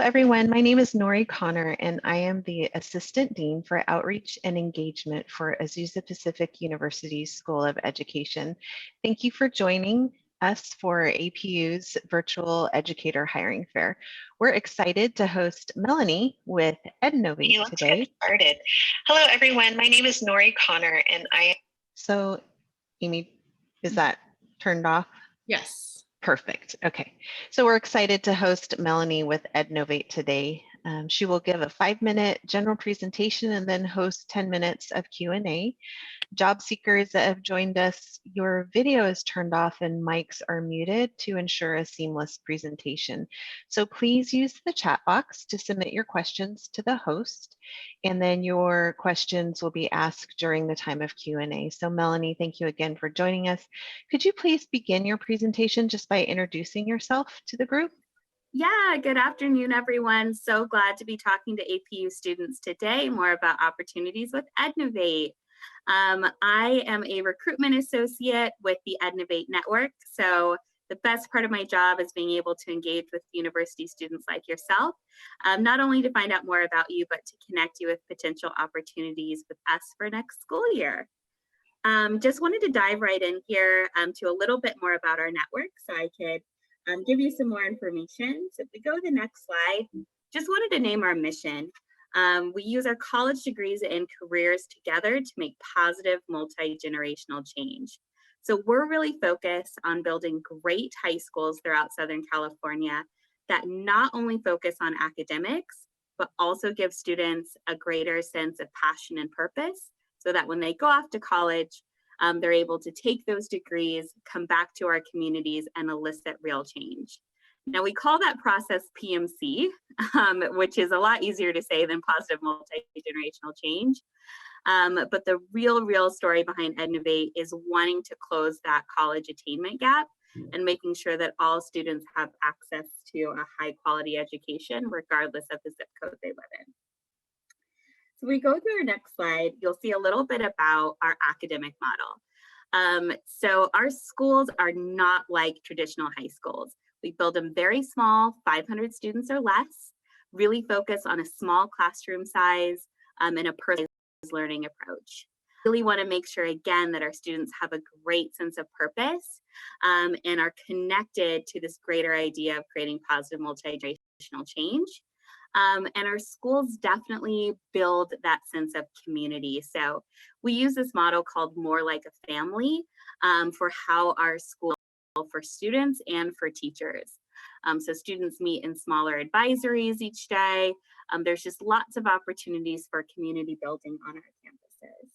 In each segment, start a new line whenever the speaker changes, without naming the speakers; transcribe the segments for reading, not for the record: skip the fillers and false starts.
everyone. My name is Nori Connor, and I am the Assistant Dean for Outreach and Engagement for Azusa Pacific University's School of Education. Thank you for joining us for APU's Virtual Educator Hiring Fair. We're excited to host Melanie with Ednovate today.
Let's get started. Hello, everyone. My name is Nori Connor, and I am...
So, Amy, is that turned off?
Yes.
Perfect. Okay. So we're excited to host Melanie with Ednovate today. She will give a 5-minute general presentation and then host 10 minutes of Q&A. Job seekers that have joined us, your video is turned off and mics are muted to ensure a seamless presentation. So please use the chat box to submit your questions to the host, and then your questions will be asked during the time of Q&A. So Melanie, thank you again for joining us. Could you please begin your presentation just by introducing yourself to the group?
Yeah, good afternoon, everyone. So glad to be talking to APU students today, more about opportunities with Ednovate. I am a recruitment associate with the Ednovate network. So the best part of my job is being able to engage with university students like yourself, not only to find out more about you, but to connect you with potential opportunities with us for next school year. Just wanted to dive right in here to a little bit more about our network so I could give you some more information. So if we go to the next slide, just wanted to name our mission. We use our college degrees and careers together to make positive multi-generational change. So we're really focused on building great high schools throughout Southern California that not only focus on academics, but also give students a greater sense of passion and purpose so that when they go off to college, they're able to take those degrees, come back to our communities, and elicit real change. Now, we call that process PMC, which is a lot easier to say than positive multi-generational change. But the real story behind Ednovate is wanting to close that college attainment gap and making sure that all students have access to a high quality education, regardless of the zip code they live in. So we go through our next slide, you'll see a little bit about our academic model. So our schools are not like traditional high schools. We build them very small, 500 students or less, really focus on a small classroom size and a personalized learning approach. Really want to make sure, again, that our students have a great sense of purpose and are connected to this greater idea of creating positive multi-generational change. And our schools definitely build that sense of community. So we use this model called More Like a Family for how our school for students and for teachers. So students meet in smaller advisories each day. There's just lots of opportunities for community building on our campuses.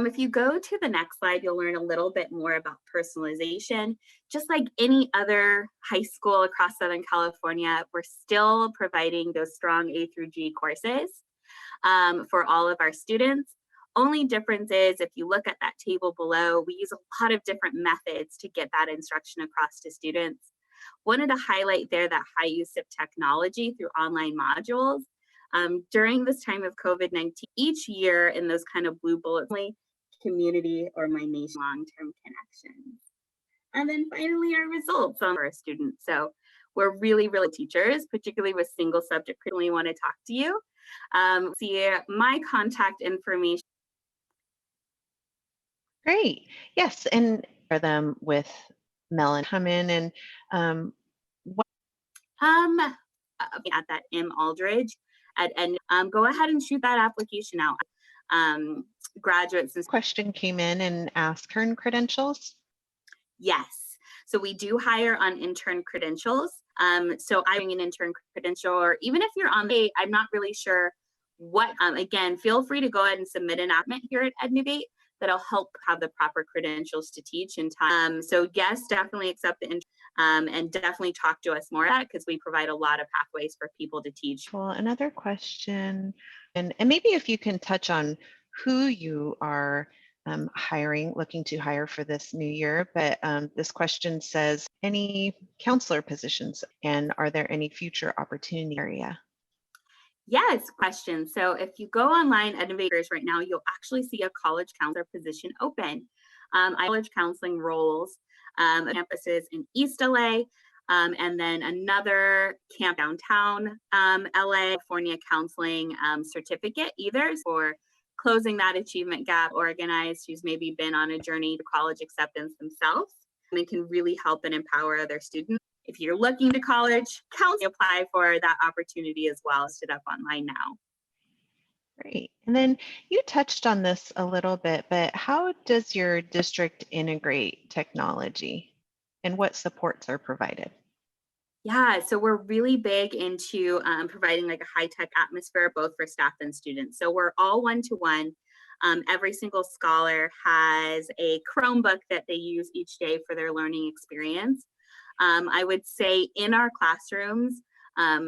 If you go to the next slide, you'll learn a little bit more about personalization. Just like any other high school across Southern California, we're still providing those strong A through G courses for all of our students. Only difference is if you look at that table below, we use a lot of different methods to get that instruction across to students. Wanted to highlight there that high use of technology through online modules. During this time of COVID-19, each year in those kind of blue bullets, community or my nation long-term connections. And then finally, our results on our students. So we're really teachers, particularly with single subject, really want to talk to you. See my contact information.
Great. Yes, and share them with Melanie. Come in and
at that M Aldridge and go ahead and shoot that application out. Graduates.
This question came in and asked her credentials.
Yes. So we do hire on intern credentials. So I'm an intern credential, or even if you're on the, I'm not really sure what, again, feel free to go ahead and submit an applicant here at Ednovate that'll help have the proper credentials to teach in time. So yes, definitely accept the intern and definitely talk to us more about it because we provide a lot of pathways for people to teach.
Well, another question, and maybe if you can touch on who you are looking to hire for this new year, but this question says, any counselor positions, and are there any future opportunity area?
Yes, question. So if you go online at Educators right now, you'll actually see a college counselor position open. College counseling roles, campuses in East LA, And then another camp downtown LA, California counseling certificate, either for closing that achievement gap, organized who's maybe been on a journey to college acceptance themselves, and can really help and empower other students. If you're looking to college, apply for that opportunity as well. Stood up online now.
Great. And then you touched on this a little bit, but how does your district integrate technology and what supports are provided?
Yeah, so we're really big into providing like a high-tech atmosphere, both for staff and students. So we're all one-to-one. Every single scholar has a Chromebook that they use each day for their learning experience. I would say in our classrooms,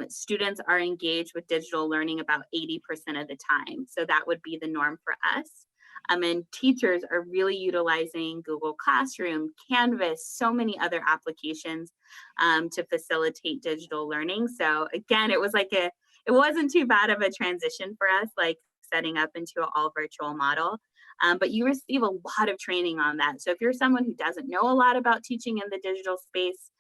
students are engaged with digital learning about 80% of the time. So that would be the norm for us. And teachers are really utilizing Google Classroom, Canvas, so many other applications to facilitate digital learning. So again, it wasn't too bad of a transition for us, like setting up into an all virtual model. But you receive a lot of training on that. So if you're someone who doesn't know a lot about teaching in the digital space,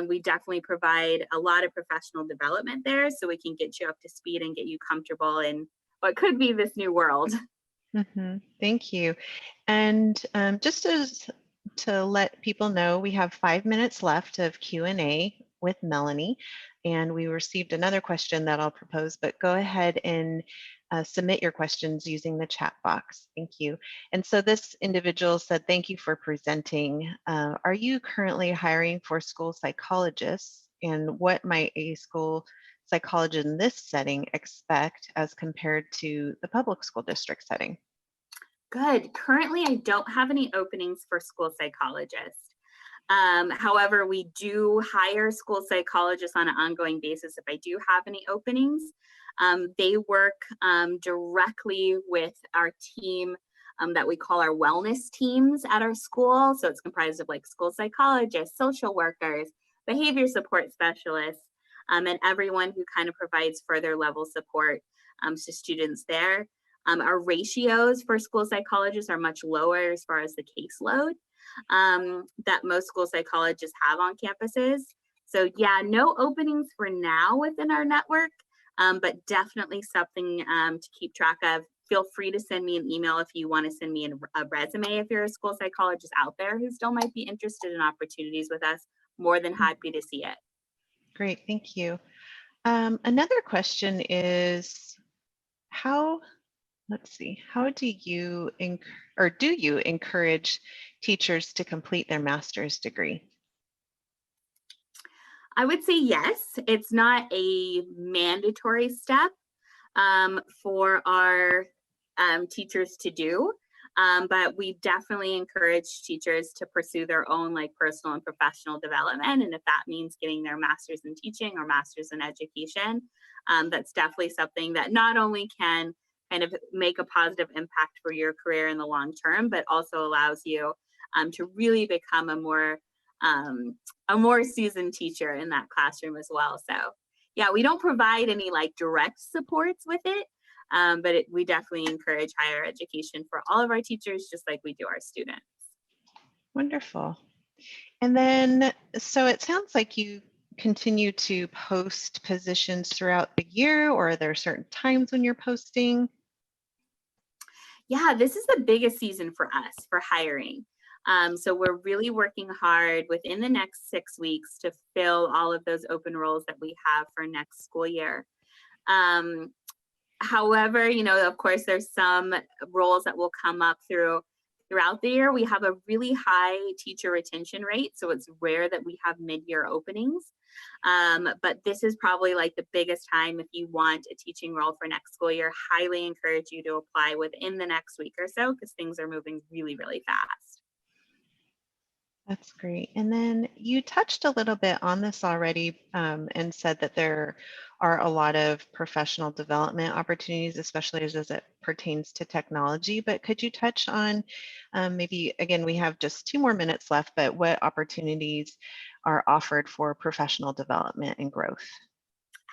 we definitely provide a lot of professional development there, so we can get you up to speed and get you comfortable in what could be this new world.
Thank you. And just to let people know, we have 5 minutes left of Q&A with Melanie, and we received another question that I'll propose, but go ahead and submit your questions using the chat box. Thank you. And so this individual said, thank you for presenting. Are you currently hiring for school psychologists, and what might a school psychologist in this setting expect as compared to the public school district setting?
Good. Currently, I don't have any openings for school psychologists. However, we do hire school psychologists on an ongoing basis if I do have any openings. They work directly with our team that we call our wellness teams at our school. So it's comprised of like school psychologists, social workers, behavior support specialists, and everyone who kind of provides further level support to students there. Our ratios for school psychologists are much lower as far as the caseload that most school psychologists have on campuses. So yeah, no openings for now within our network, but definitely something to keep track of. Feel free to send me an email if you want to send me a resume if you're a school psychologist out there who still might be interested in opportunities with us. More than happy to see it.
Great, thank you. Another question is, how do you encourage teachers to complete their master's degree?
I would say yes. It's not a mandatory step for our teachers to do, but we definitely encourage teachers to pursue their own like personal and professional development. And if that means getting their master's in teaching or master's in education, that's definitely something that not only can kind of make a positive impact for your career in the long term, but also allows you to really become a more seasoned teacher in that classroom as well. So yeah, we don't provide any like direct supports with it, but we definitely encourage higher education for all of our teachers, just like we do our students.
Wonderful. And then, so it sounds like you continue to post positions throughout the year, or are there certain times when you're posting?
Yeah, this is the biggest season for us for hiring. So we're really working hard within the next 6 weeks to fill all of those open roles that we have for next school year. However, of course, there's some roles that will come up throughout the year. We have a really high teacher retention rate, so it's rare that we have mid-year openings. But this is probably like the biggest time if you want a teaching role for next school year. Highly encourage you to apply within the next week or so, because things are moving really, really fast.
That's great. And then you touched a little bit on this already and said that there are a lot of professional development opportunities, especially as it pertains to technology. But could you touch on maybe, again, we have just 2 more minutes left, but what opportunities are offered for professional development and growth?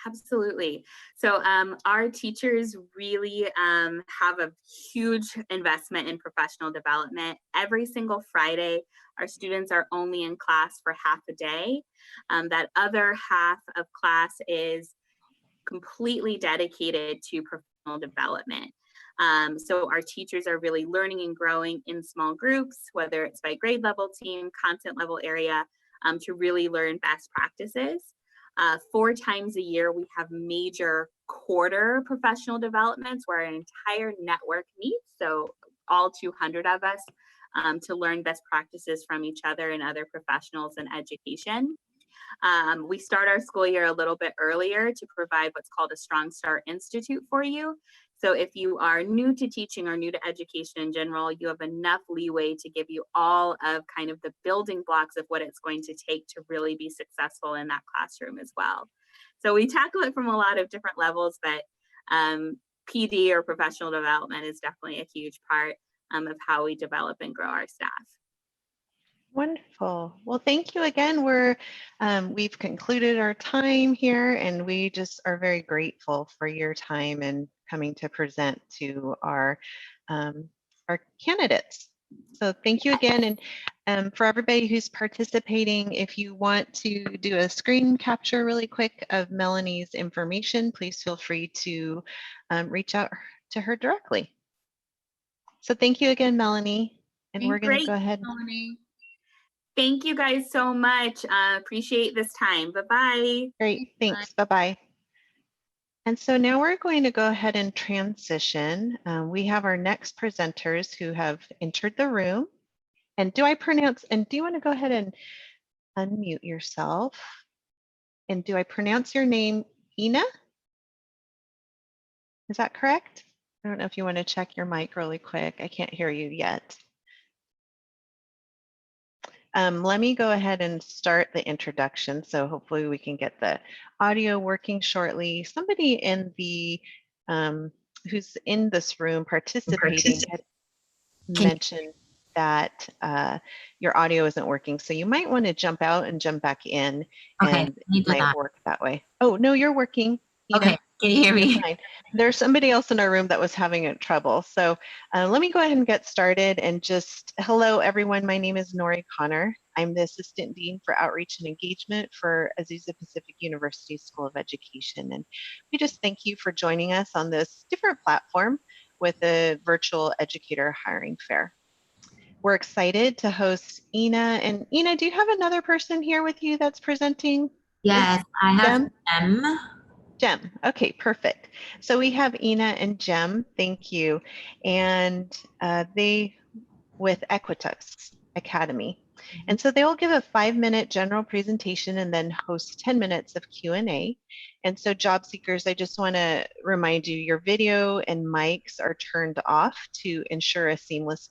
Absolutely. So our teachers really have a huge investment in professional development. Every single Friday, our students are only in class for half a day. That other half of class is completely dedicated to professional development. So our teachers are really learning and growing in small groups, whether it's by grade level team, content level area, to really learn best practices. 4 times a year, we have major quarter professional developments where our entire network meets, so all 200 of us, to learn best practices from each other and other professionals in education. We start our school year a little bit earlier to provide what's called a Strong Start Institute for you. So if you are new to teaching or new to education in general, you have enough leeway to give you all of kind of the building blocks of what it's going to take to really be successful in that classroom as well. So we tackle it from a lot of different levels, but PD or professional development is definitely a huge part of how we develop and grow our staff.
Wonderful. Well, thank you again. We've concluded our time here, and we just are very grateful for your time and coming to present to our candidates. So thank you again. And for everybody who's participating, if you want to do a screen capture really quick of Melanie's information, please feel free to reach out to her directly. So thank you again, Melanie. And we're going to go ahead.
Melanie. Thank you guys so much. Appreciate this time. Bye-bye.
Great. Thanks. Bye-bye. And so now we're going to go ahead and transition. We have our next presenters who have entered the room. And do you want to go ahead and unmute yourself? And do I pronounce your name Ina? Is that correct? I don't know if you want to check your mic really quick. I can't hear you yet. Let me go ahead and start the introduction. So hopefully we can get the audio working shortly. Somebody in the who's in this room participating had mentioned that your audio isn't working. So you might want to jump out and jump back in, and it might work that way. Oh, no, you're working.
Okay, can you hear me?
Fine. There's somebody else in our room that was having trouble. So let me go ahead and get started. And just hello, everyone. My name is Nori Connor. I'm the Assistant Dean for Outreach and Engagement for Azusa Pacific University School of Education. And we just thank you for joining us on this different platform with the virtual educator hiring fair. We're excited to host Ina. And Ina, do you have another person here with you that's presenting?
Yes, I have Jem.
Jem. Okay, perfect. So we have Ina and Jem. Thank you. And they with Equitas Academy. And so they will give a 5-minute general presentation and then host 10 minutes of Q&A. And so job seekers, I just want to remind you, your video and mics are turned off to ensure a seamless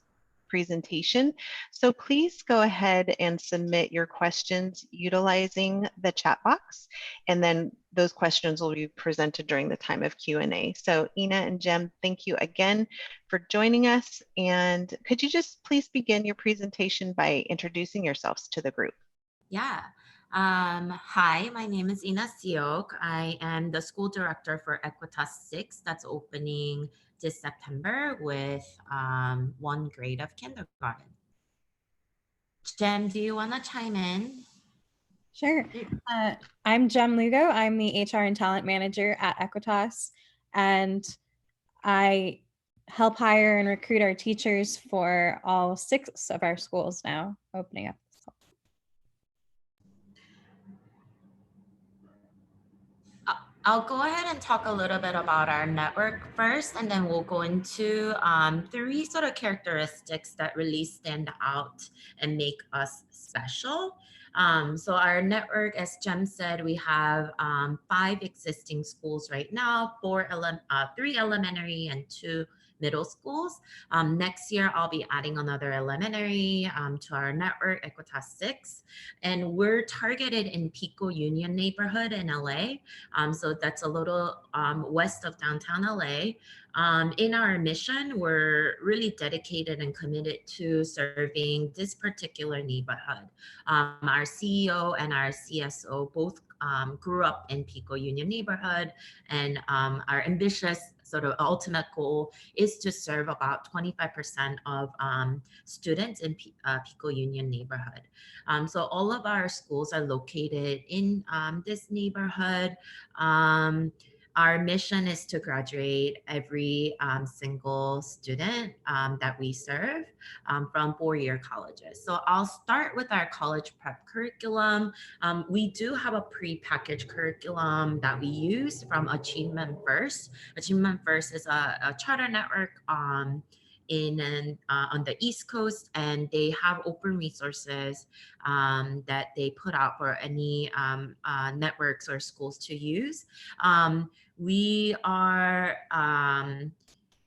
presentation. So please go ahead and submit your questions utilizing the chat box, and then those questions will be presented during the time of Q&A. So Ina and Jem, thank you again for joining us. And could you just please begin your presentation by introducing yourselves to the group?
Yeah. Hi, my name is Ina Siok. I am the school director for Equitas 6 that's opening this September with 1 grade of kindergarten. Jem, do you want to chime in?
Sure. I'm Jem Lugo. I'm the HR and Talent Manager at Equitas, and I help hire and recruit our teachers for all 6 of our schools now opening up.
I'll go ahead and talk a little bit about our network first, and then we'll go into 3 sort of characteristics that really stand out and make us special. So our network, as Jem said, we have 5 existing schools right now, 3 elementary and 2 middle schools. Next year, I'll be adding another elementary to our network, Equitas 6. And we're targeted in Pico Union neighborhood in LA. So that's a little west of downtown LA. In our mission, we're really dedicated and committed to serving this particular neighborhood. Our CEO and our CSO both grew up in Pico Union neighborhood and are ambitious sort of ultimate goal is to serve about 25% of students in Pico Union neighborhood. So all of our schools are located in this neighborhood. Our mission is to graduate every single student that we serve from four-year colleges. So I'll start with our college prep curriculum. We do have a pre-packaged curriculum that we use from Achievement First. Achievement First is a charter network on the East Coast, and they have open resources that they put out for any networks or schools to use. We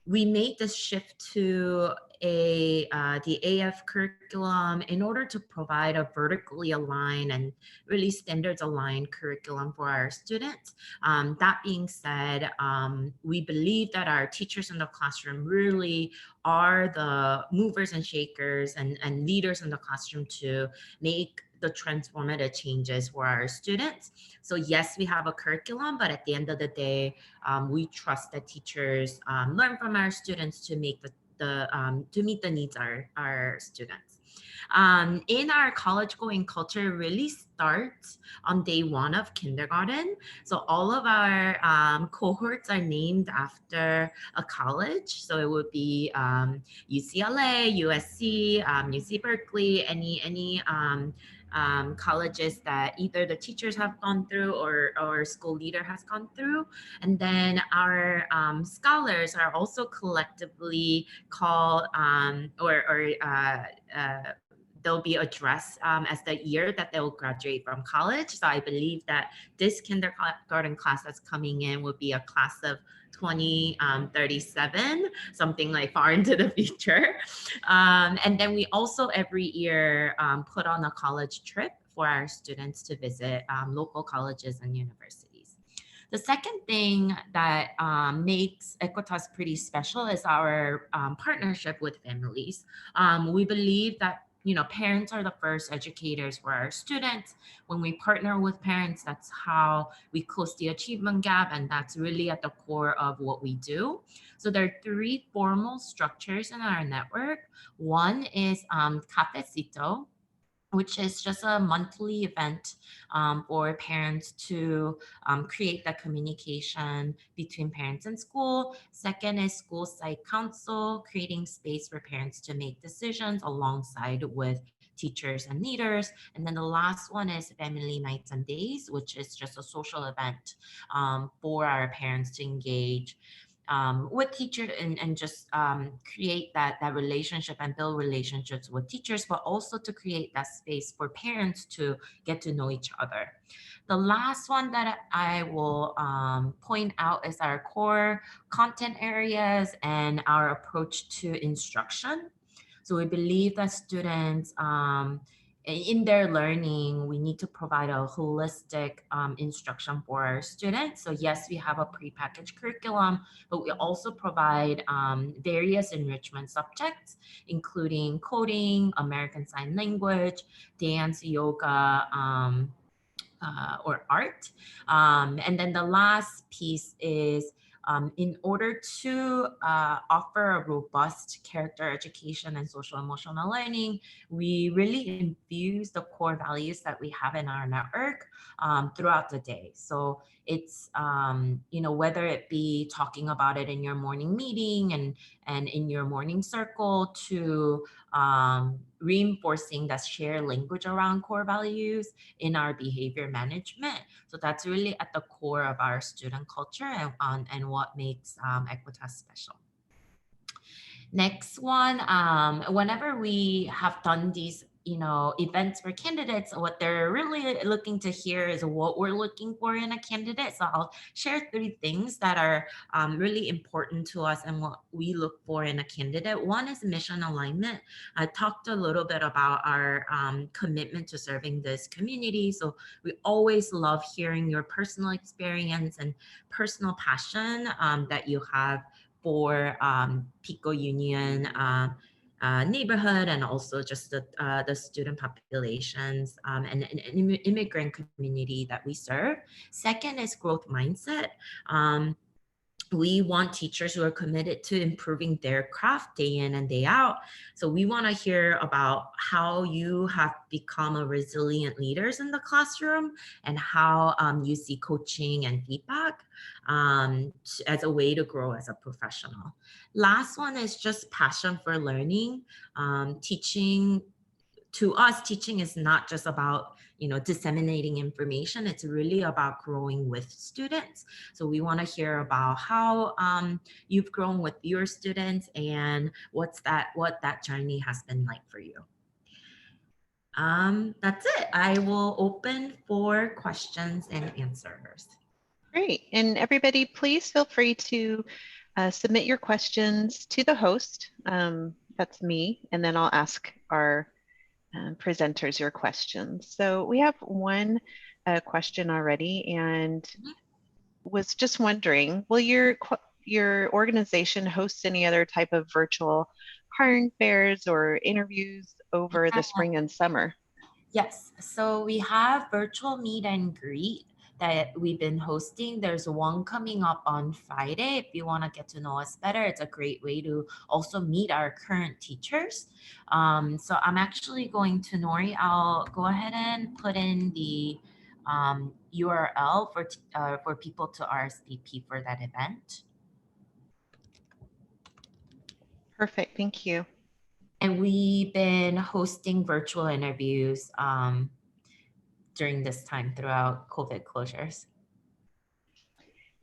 made this shift to the AF curriculum in order to provide a vertically aligned and really standards aligned curriculum for our students. That being said, we believe that our teachers in the classroom really are the movers and shakers and leaders in the classroom to make the transformative changes for our students. So yes, we have a curriculum, but at the end of the day, we trust that teachers learn from our students to make to meet the needs of our students. In our college going culture really starts on day one of kindergarten. So all of our cohorts are named after a college. So it would be UCLA, USC, UC Berkeley, any colleges that either the teachers have gone through or school leader has gone through. And then our scholars are also collectively called they'll be addressed as the year that they'll graduate from college. So I believe that this kindergarten class that's coming in will be a class of 2037, something like far into the future. And then we also every year put on a college trip for our students to visit local colleges and universities. The second thing that makes Equitas pretty special is our partnership with families. We believe that parents are the first educators for our students. When we partner with parents, that's how we close the achievement gap, and that's really at the core of what we do. So there are three formal structures in our network. One is Cafecito, which is just a monthly event for parents to create that communication between parents and school. Second is school site council, creating space for parents to make decisions alongside with teachers and leaders. And then the last one is family nights and days, which is just a social event for our parents to engage with teachers and just create that relationship and build relationships with teachers, but also to create that space for parents to get to know each other. The last one that I will point out is our core content areas and our approach to instruction. So we believe that students in their learning, we need to provide a holistic instruction for our students. So yes, we have a prepackaged curriculum, but we also provide various enrichment subjects, including coding, American Sign Language, dance, yoga, or art. And then the last piece is in order to offer a robust character education and social emotional learning, we really infuse the core values that we have in our network throughout the day. So it's, whether it be talking about it in your morning meeting and in your morning circle to reinforcing that shared language around core values in our behavior management. So that's really at the core of our student culture and what makes Equitas special. Next one, whenever we have done these events for candidates, what they're really looking to hear is what we're looking for in a candidate. So I'll share three things that are really important to us and what we look for in a candidate. One is mission alignment. I talked a little bit about our commitment to serving this community. So we always love hearing your personal experience and personal passion that you have for Pico Union neighborhood and also just the student populations and immigrant community that we serve. Second is growth mindset. we want teachers who are committed to improving their craft day in and day out. So we want to hear about how you have become a resilient leaders in the classroom and how you see coaching and feedback as a way to grow as a professional. Last one is just passion for learning. Teaching, to us, teaching is not just about disseminating information. It's really about growing with students. So we want to hear about how you've grown with your students and what that journey has been like for you. That's it. I will open for questions and answers.
Great. And everybody, please feel free to submit your questions to the host. That's me. And then I'll ask our presenters your questions. So we have one question already, and was just wondering, will your organization host any other type of virtual hiring fairs or interviews over the spring and summer?
Yes, so we have virtual meet and greet that we've been hosting. There's one coming up on Friday. If you want to get to know us better, it's a great way to also meet our current teachers. So I'm actually going to, Nori, I'll go ahead and put in the URL for people to RSVP for that event.
Perfect, thank you.
And we've been hosting virtual interviews during this time throughout COVID closures.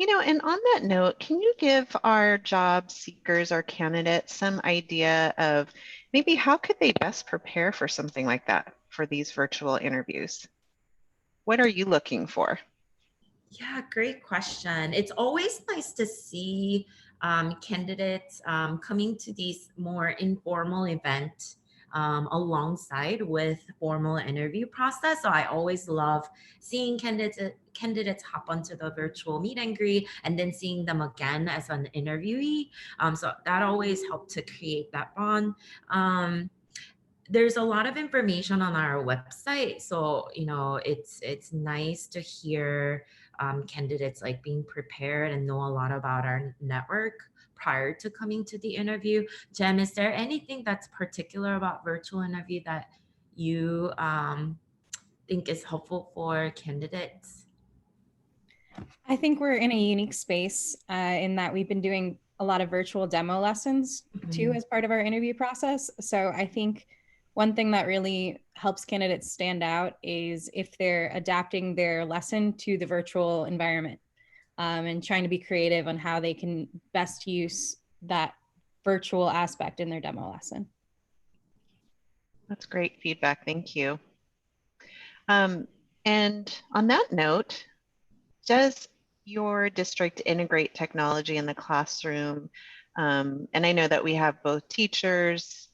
And on that note, can you give our job seekers, our candidates, some idea of maybe how could they best prepare for something like that, for these virtual interviews? What are you looking for?
Yeah, great question. It's always nice to see candidates coming to these more informal events alongside with formal interview process. So I always love seeing candidates hop onto the virtual meet and greet and then seeing them again as an interviewee. So that always helped to create that bond. There's a lot of information on our website, so it's nice to hear candidates like being prepared and know a lot about our network prior to coming to the interview. Jem, is there anything that's particular about virtual interview that you think is helpful for candidates?
I think we're in a unique space in that we've been doing a lot of virtual demo lessons too as part of our interview process. So I think one thing that really helps candidates stand out is if they're adapting their lesson to the virtual environment and trying to be creative on how they can best use that virtual aspect in their demo lesson.
That's great feedback, thank you. And on that note, does your district integrate technology in the classroom? And I know that we have both teachers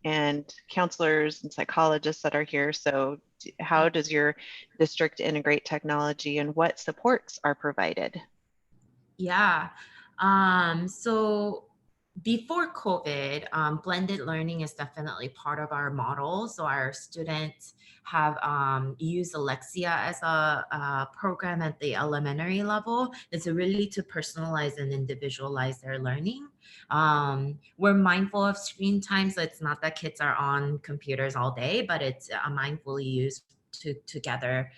and counselors and psychologists that are here. So how does your district integrate technology and what supports are provided?
Yeah, so before COVID, blended learning is definitely part of our model. So our students have used Alexia as a program at the elementary level. It's really to personalize and individualize their learning. We're mindful of screen time, so it's not that kids are on computers all day, but it's mindfully used to gather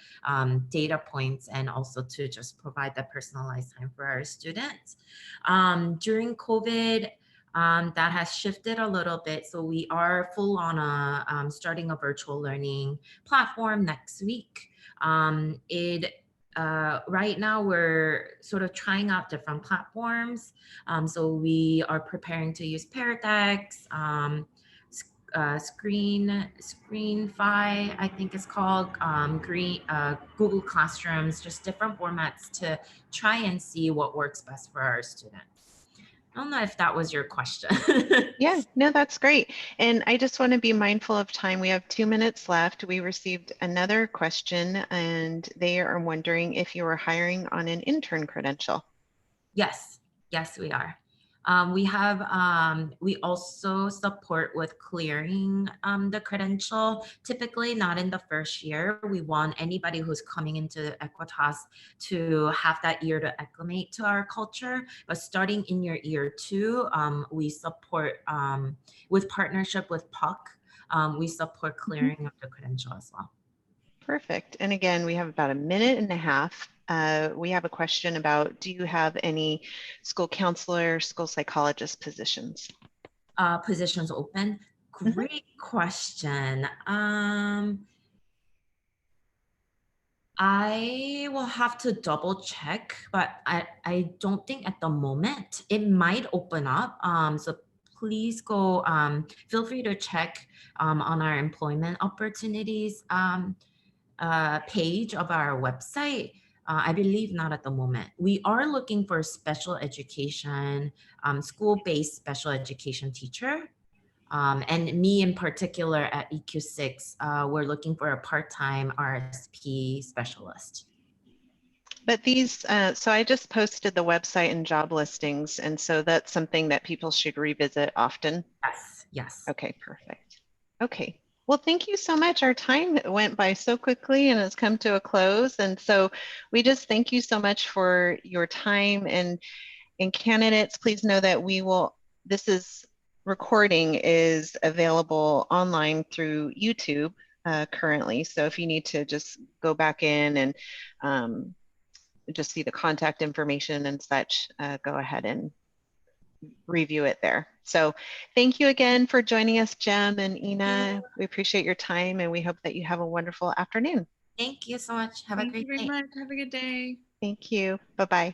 data points and also to just provide the personalized time for our students. During COVID, that has shifted a little bit. So we are full on starting a virtual learning platform next week. Right now we're sort of trying out different platforms. So we are preparing to use Paradex, Screenify, I think it's called, Google Classrooms, just different formats to try and see what works best for our students. I don't know if that was your question.
Yeah, no, that's great. And I just want to be mindful of time. We have 2 minutes left. We received another question and they are wondering if you are hiring on an intern credential.
Yes, we are. We also support with clearing the credential. Typically not in the first year. We want anybody who's coming into Equitas to have that year to acclimate to our culture. But starting in your year 2, we support with partnership with PUC. We support clearing of the credential as well.
Perfect. And again, we have about a minute and a half. We have a question about, do you have any school counselor, school psychologist positions?
Positions open? Great question. I will have to double check, but I don't think at the moment. It might open up. So please go, feel free to check on our employment opportunities page of our website. I believe not at the moment. We are looking for special education, school-based special education teacher. And me in particular at EQ6, we're looking for a part-time RSP specialist.
But these, so I just posted the website and job listings, and so that's something that people should revisit often.
Yes, yes.
Okay, perfect. Okay, well, thank you so much. Our time went by so quickly and it's come to a close. And so we just thank you so much for your time, and candidates, please know that recording is available online through YouTube currently. So if you need to just go back in and just see the contact information and such, go ahead and review it there. So thank you again for joining us, Jem and Ina. We appreciate your time and we hope that you have a wonderful afternoon.
Thank you so much. Have a great day.
Thank you very much. Have a good day.
Thank you. Bye-bye.